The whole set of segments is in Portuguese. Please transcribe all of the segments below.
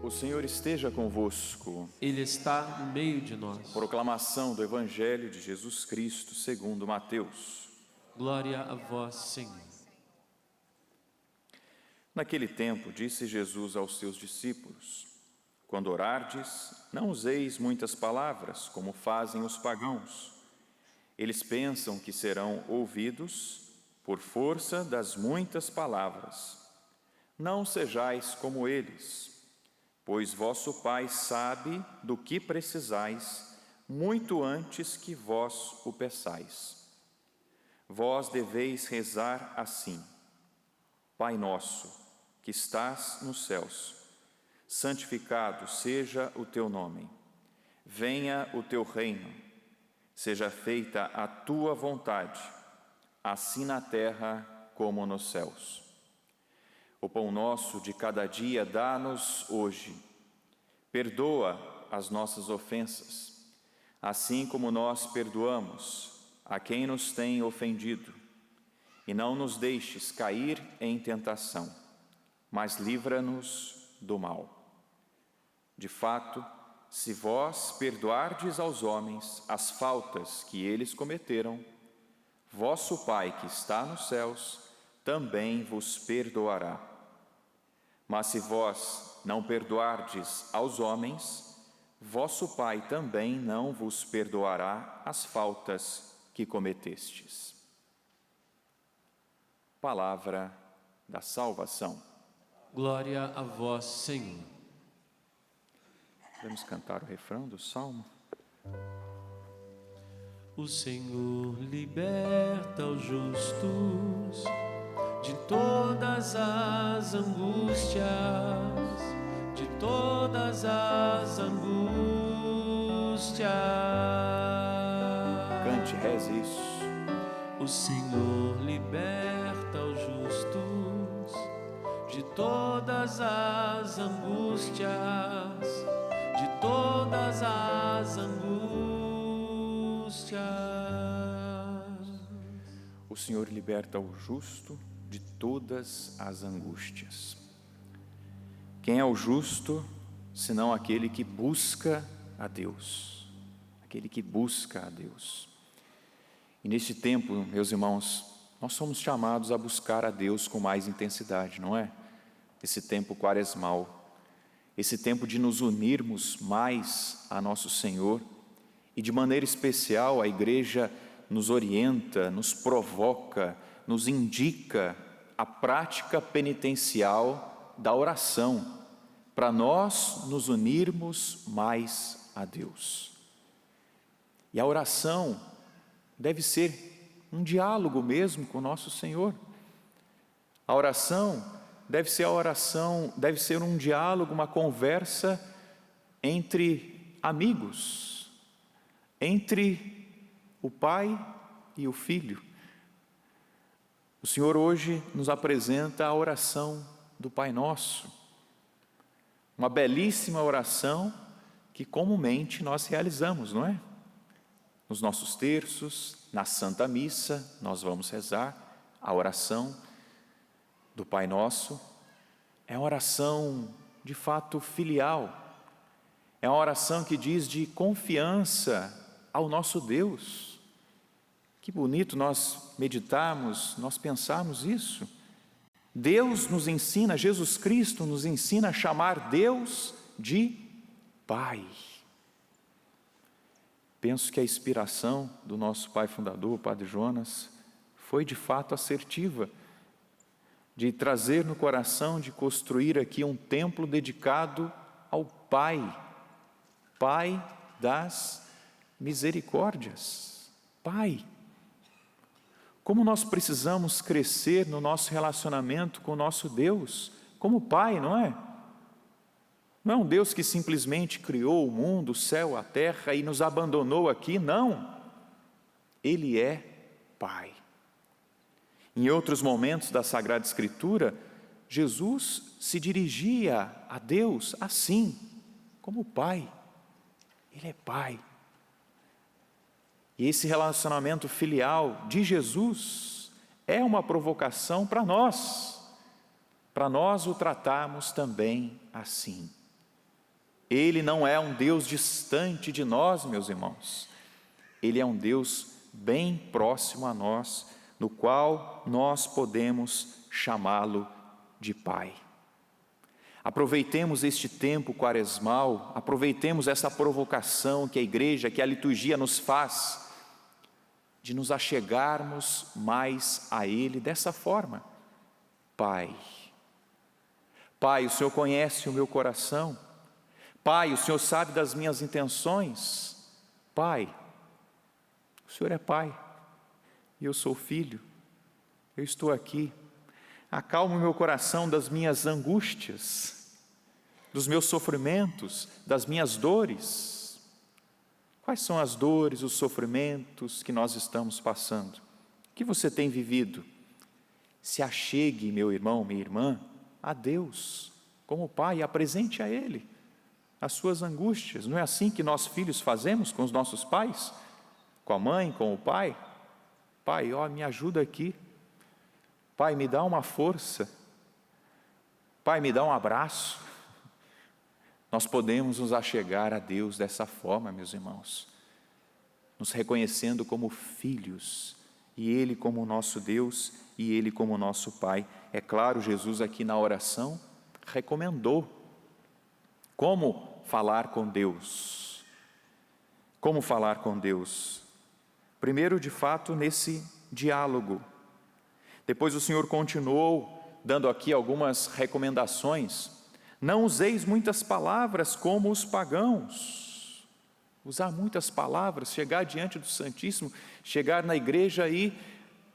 O Senhor esteja convosco. Ele está no meio de nós. Proclamação do Evangelho de Jesus Cristo segundo Mateus. Glória a vós, Senhor. Naquele tempo, disse Jesus aos seus discípulos: quando orardes, não useis muitas palavras, como fazem os pagãos. Eles pensam que serão ouvidos por força das muitas palavras. Não sejais como eles, pois vosso Pai sabe do que precisais, muito antes que vós o peçais. Vós deveis rezar assim: Pai nosso, que estás nos céus, santificado seja o teu nome. Venha o teu reino. Seja feita a tua vontade, assim na terra como nos céus. O pão nosso de cada dia dá-nos hoje. Perdoa as nossas ofensas, assim como nós perdoamos a quem nos tem ofendido. E não nos deixes cair em tentação, mas livra-nos do mal. De fato, se vós perdoardes aos homens as faltas que eles cometeram, vosso Pai que está nos céus também vos perdoará. Mas se vós não perdoardes aos homens, vosso Pai também não vos perdoará as faltas que cometestes. Palavra da salvação. Glória a vós, Senhor. Vamos cantar o refrão do Salmo? O Senhor liberta os justos de todas as angústias, de todas as angústias. Cante, reze isso. O Senhor liberta os justos de todas as angústias, de todas as angústias. O Senhor liberta o justo de todas as angústias. Quem é o justo, senão aquele que busca a Deus? Aquele que busca a Deus. E neste tempo, meus irmãos, nós somos chamados a buscar a Deus com mais intensidade, não é? Esse tempo quaresmal, esse tempo de nos unirmos mais a nosso Senhor, e de maneira especial a Igreja nos orienta, nos provoca, nos indica a prática penitencial da oração, para nós nos unirmos mais a Deus. E a oração deve ser um diálogo mesmo com o nosso Senhor. A oração deve ser um diálogo, uma conversa entre amigos, entre o Pai e o Filho. O Senhor hoje nos apresenta a oração do Pai Nosso, uma belíssima oração que comumente nós realizamos, não é? Nos nossos terços, na Santa Missa, nós vamos rezar a oração do Pai Nosso. É uma oração de fato filial, é uma oração que diz de confiança ao nosso Deus. Que bonito nós meditarmos, nós pensarmos isso. Deus nos ensina, Jesus Cristo nos ensina a chamar Deus de Pai. Penso que a inspiração do nosso pai fundador, o Padre Jonas, foi de fato assertiva, de trazer no coração, de construir aqui um templo dedicado ao Pai, Pai das misericórdias. Pai. Como nós precisamos crescer no nosso relacionamento com o nosso Deus, como Pai, não é? Não é um Deus que simplesmente criou o mundo, o céu, a terra e nos abandonou aqui, não. Ele é Pai. Em outros momentos da Sagrada Escritura, Jesus se dirigia a Deus assim, como Pai. Ele é Pai. E esse relacionamento filial de Jesus é uma provocação para nós o tratarmos também assim. Ele não é um Deus distante de nós, meus irmãos. Ele é um Deus bem próximo a nós, no qual nós podemos chamá-lo de Pai. Aproveitemos este tempo quaresmal, aproveitemos essa provocação que a igreja, que a liturgia nos faz, de nos achegarmos mais a Ele dessa forma. Pai, Pai, o Senhor conhece o meu coração. Pai, o Senhor sabe das minhas intenções. Pai, o Senhor é Pai, e eu sou filho, eu estou aqui. Acalma o meu coração das minhas angústias, dos meus sofrimentos, das minhas dores. Quais são as dores, os sofrimentos que nós estamos passando? O que você tem vivido? Se achegue, meu irmão, minha irmã, a Deus, como Pai, e apresente a Ele as suas angústias. Não é assim que nós filhos fazemos com os nossos pais? Com a mãe, com o pai? Pai, ó, me ajuda aqui. Pai, me dá uma força. Pai, me dá um abraço. Nós podemos nos achegar a Deus dessa forma, meus irmãos, nos reconhecendo como filhos, e Ele como nosso Deus, e Ele como nosso Pai. É claro, Jesus aqui na oração recomendou como falar com Deus. Como falar com Deus? Primeiro, de fato, nesse diálogo. Depois o Senhor continuou dando aqui algumas recomendações. Não useis muitas palavras como os pagãos. Usar muitas palavras, chegar diante do Santíssimo, chegar na igreja e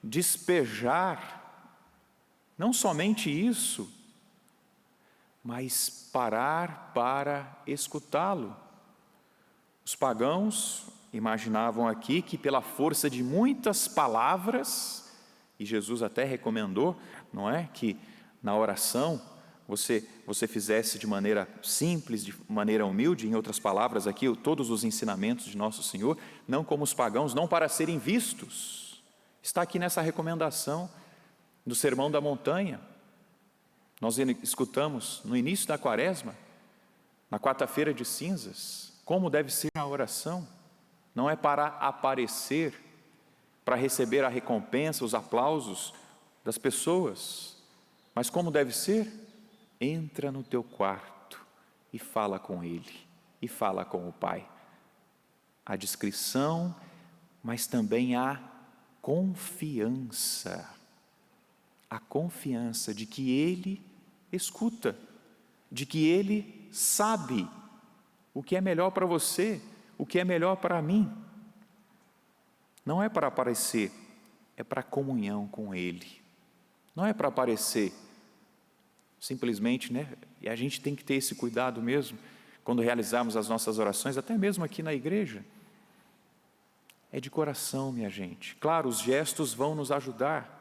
despejar. Não somente isso, mas parar para escutá-lo. Os pagãos imaginavam aqui que pela força de muitas palavras, e Jesus até recomendou, não é, que na oração você fizesse de maneira simples, de maneira humilde, em outras palavras aqui, todos os ensinamentos de nosso Senhor, não como os pagãos, não para serem vistos. Está aqui nessa recomendação do Sermão da Montanha. Nós escutamos no início da quaresma, na quarta-feira de cinzas, como deve ser a oração. Não é para aparecer, para receber a recompensa, os aplausos das pessoas, mas como deve ser? Entra no teu quarto e fala com Ele, e fala com o Pai. A discrição, mas também a confiança de que Ele escuta, de que Ele sabe o que é melhor para você, o que é melhor para mim. Não é para aparecer, é para comunhão com Ele. Não é para aparecer simplesmente, né? E a gente tem que ter esse cuidado mesmo, quando realizarmos as nossas orações, até mesmo aqui na igreja. É de coração, minha gente. Claro, os gestos vão nos ajudar.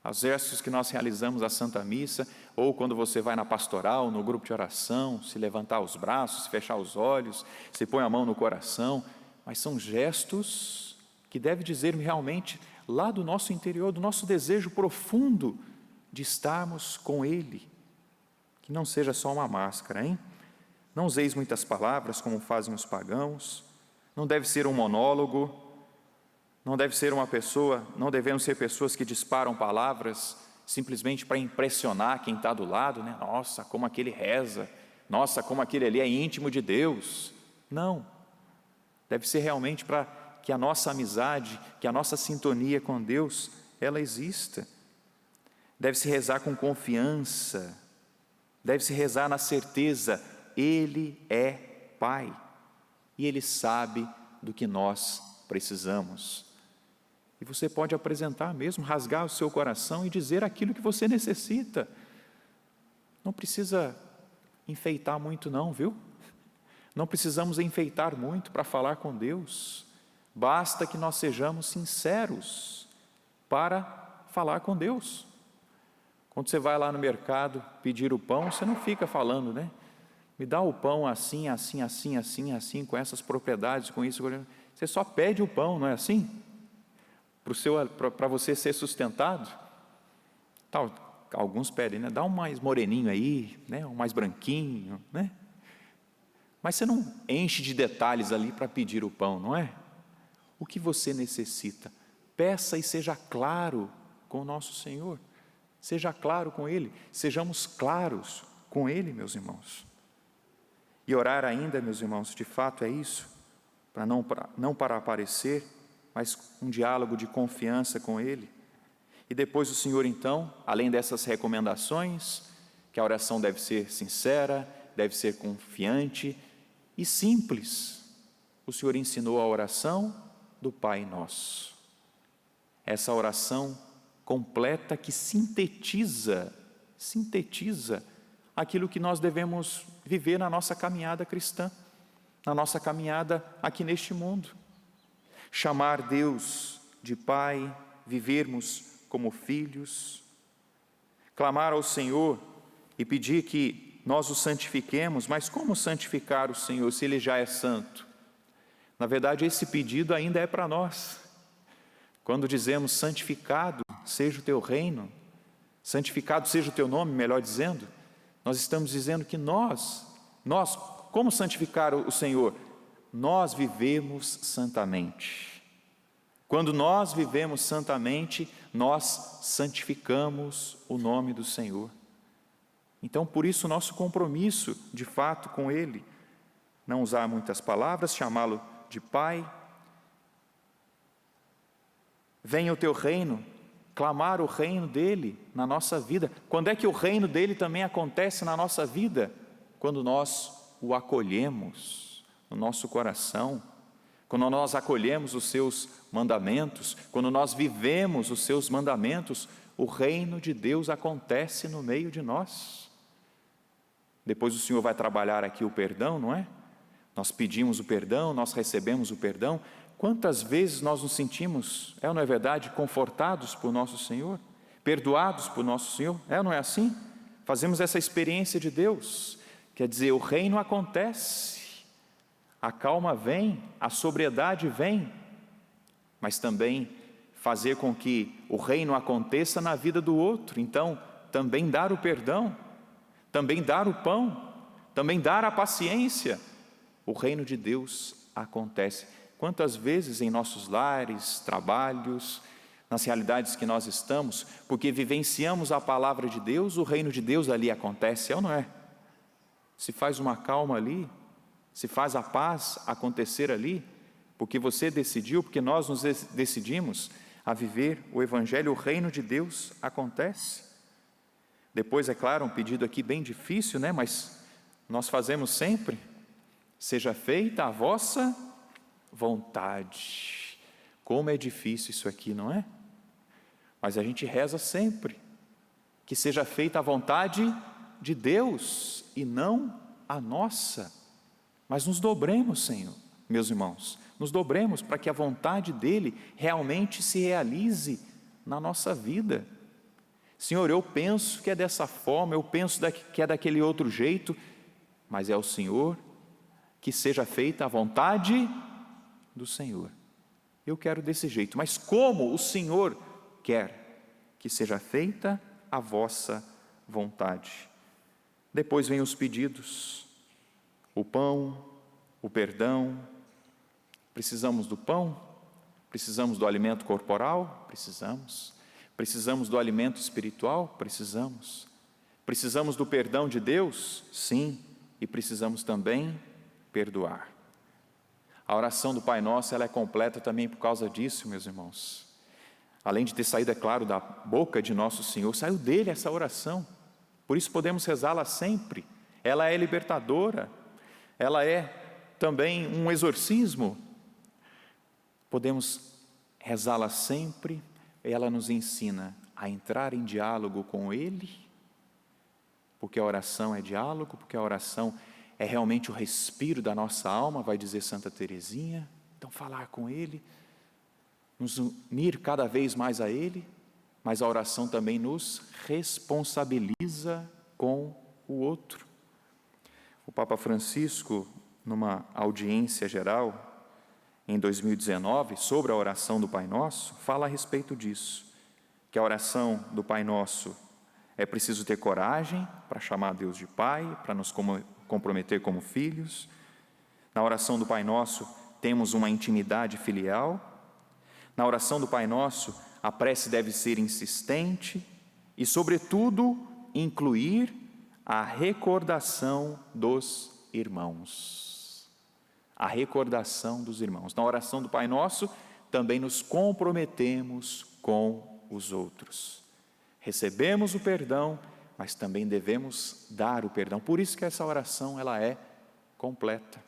Os gestos que nós realizamos à Santa Missa, ou quando você vai na pastoral, no grupo de oração, se levantar os braços, se fechar os olhos, se põe a mão no coração, mas são gestos que devem dizer realmente lá do nosso interior, do nosso desejo profundo de estarmos com Ele, que não seja só uma máscara, hein? Não useis muitas palavras como fazem os pagãos, não deve ser um monólogo, não deve ser uma pessoa, não devemos ser pessoas que disparam palavras simplesmente para impressionar quem está do lado, né? Nossa, como aquele reza, nossa, como aquele ali é íntimo de Deus. Não, deve ser realmente para que a nossa amizade, que a nossa sintonia com Deus, ela exista. Deve-se rezar com confiança, deve-se rezar na certeza, Ele é Pai, e Ele sabe do que nós precisamos. E você pode apresentar mesmo, rasgar o seu coração e dizer aquilo que você necessita. Não precisa enfeitar muito não, viu? Não precisamos enfeitar muito para falar com Deus. Basta que nós sejamos sinceros para falar com Deus. Quando você vai lá no mercado pedir o pão, você não fica falando, né? Me dá o pão assim, assim, assim, assim, assim, com essas propriedades, com isso. Você só pede o pão, não é assim? Para você ser sustentado. Alguns pedem, né? Dá um mais moreninho aí, né? Um mais branquinho, né? Mas você não enche de detalhes ali para pedir o pão, não é? O que você necessita? Peça e seja claro com o nosso Senhor. Seja claro com Ele. Sejamos claros com Ele, meus irmãos. E orar ainda, meus irmãos, de fato é isso, não para aparecer, mas um diálogo de confiança com Ele. E depois o Senhor, então, além dessas recomendações, que a oração deve ser sincera, deve ser confiante e simples, o Senhor ensinou a oração do Pai Nosso. Essa oração completa que sintetiza aquilo que nós devemos viver na nossa caminhada cristã, na nossa caminhada aqui neste mundo. Chamar Deus de Pai, vivermos como filhos, clamar ao Senhor e pedir que nós o santifiquemos, mas como santificar o Senhor se Ele já é santo? Na verdade, esse pedido ainda é para nós. Quando dizemos santificado seja o teu reino, santificado seja o teu nome, melhor dizendo, nós estamos dizendo que nós, como santificar o Senhor? Nós vivemos santamente. Quando nós vivemos santamente, nós santificamos o nome do Senhor. Então, por isso, nosso compromisso, de fato, com Ele, não usar muitas palavras, chamá-lo de Pai. Venha o teu reino, clamar o reino dEle na nossa vida. Quando é que o reino dEle também acontece na nossa vida? Quando nós o acolhemos no nosso coração, quando nós acolhemos os seus mandamentos, quando nós vivemos os seus mandamentos, o reino de Deus acontece no meio de nós. Depois o Senhor vai trabalhar aqui o perdão, não é? Nós pedimos o perdão, nós recebemos o perdão. Quantas vezes nós nos sentimos, não é verdade, confortados por nosso Senhor, perdoados por nosso Senhor, não é assim? Fazemos essa experiência de Deus, quer dizer, o reino acontece, a calma vem, a sobriedade vem, mas também fazer com que o reino aconteça na vida do outro. Então, também dar o perdão, também dar o pão, também dar a paciência. O reino de Deus acontece. Quantas vezes em nossos lares, trabalhos, nas realidades que nós estamos, porque vivenciamos a palavra de Deus, o reino de Deus ali acontece, ou não é? Se faz uma calma ali, se faz a paz acontecer ali, porque você decidiu, porque nós nos decidimos a viver o Evangelho, o reino de Deus acontece. Depois, é claro, um pedido aqui bem difícil, né? Mas nós fazemos sempre: seja feita a vossa vontade. Como é difícil isso aqui, não é? Mas a gente reza sempre que seja feita a vontade de Deus e não a nossa. Mas nos dobremos, Senhor, meus irmãos, nos dobremos para que a vontade dEle realmente se realize na nossa vida. Senhor, eu penso que é dessa forma, eu penso que é daquele outro jeito, mas é o Senhor, que seja feita a vontade do Senhor. Eu quero desse jeito, mas como o Senhor quer que seja feita a vossa vontade. Depois vem os pedidos, o pão, o perdão. Precisamos do pão? Precisamos do alimento corporal? Precisamos. Precisamos do alimento espiritual? Precisamos. Precisamos do perdão de Deus? Sim. E precisamos também perdoar. A oração do Pai Nosso, ela é completa também por causa disso, meus irmãos. Além de ter saído, é claro, da boca de nosso Senhor, saiu dele essa oração. Por isso podemos rezá-la sempre. Ela é libertadora. Ela é também um exorcismo. Podemos rezá-la sempre. Ela nos ensina a entrar em diálogo com Ele, porque a oração é diálogo, porque a oração é realmente o respiro da nossa alma, vai dizer Santa Teresinha. Então, falar com Ele, nos unir cada vez mais a Ele, mas a oração também nos responsabiliza com o outro. O Papa Francisco, numa audiência geral, em 2019, sobre a oração do Pai Nosso, fala a respeito disso, que a oração do Pai Nosso é preciso ter coragem para chamar Deus de Pai, para nos comprometer como filhos, Na oração do Pai Nosso, temos uma intimidade filial. Na oração do Pai Nosso, a prece deve ser insistente e, sobretudo, incluir a recordação dos irmãos. A recordação dos irmãos. Na oração do Pai Nosso, também nos comprometemos com os outros. Recebemos o perdão, mas também devemos dar o perdão. Por isso que essa oração ela é completa.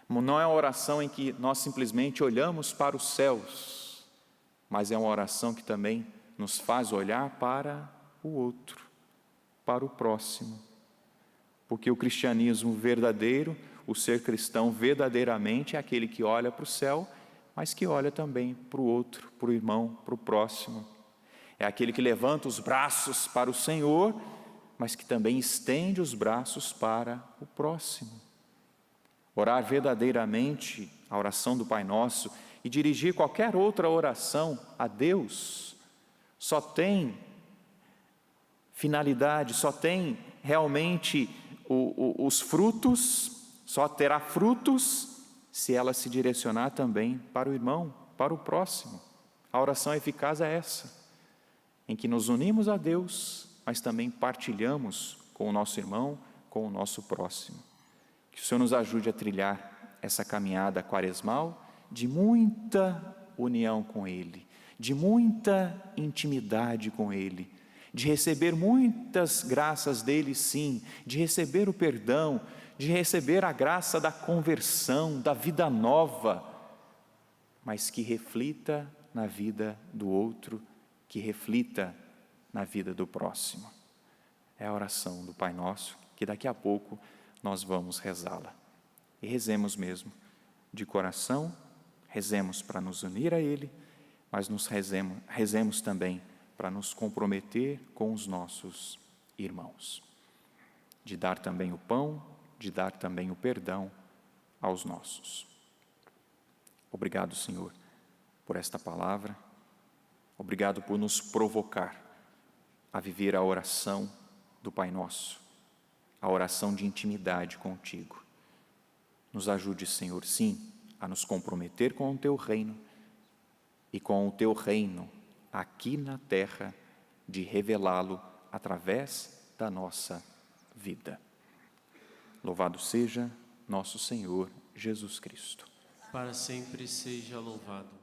Não é uma oração em que nós simplesmente olhamos para os céus, mas é uma oração que também nos faz olhar para o outro, para o próximo. Porque o cristianismo verdadeiro, o ser cristão verdadeiramente é aquele que olha para o céu, mas que olha também para o outro, para o irmão, para o próximo. É aquele que levanta os braços para o Senhor, mas que também estende os braços para o próximo. Orar verdadeiramente a oração do Pai Nosso e dirigir qualquer outra oração a Deus só tem finalidade, só tem realmente os frutos, só terá frutos se ela se direcionar também para o irmão, para o próximo. A oração eficaz é essa, em que nos unimos a Deus, mas também partilhamos com o nosso irmão, com o nosso próximo. Que o Senhor nos ajude a trilhar essa caminhada quaresmal de muita união com Ele, de muita intimidade com Ele, de receber muitas graças dEle, sim, de receber o perdão, de receber a graça da conversão, da vida nova, mas que reflita na vida do outro, que reflita na vida do próximo. É a oração do Pai Nosso, que daqui a pouco nós vamos rezá-la. E rezemos mesmo de coração, rezemos para nos unir a Ele, mas rezemos também para nos comprometer com os nossos irmãos. De dar também o pão, de dar também o perdão aos nossos. Obrigado, Senhor, por esta palavra. Obrigado por nos provocar a viver a oração do Pai Nosso, a oração de intimidade contigo. Nos ajude, Senhor, sim, a nos comprometer com o Teu reino e com o Teu reino aqui na terra, de revelá-lo através da nossa vida. Louvado seja nosso Senhor Jesus Cristo. Para sempre seja louvado.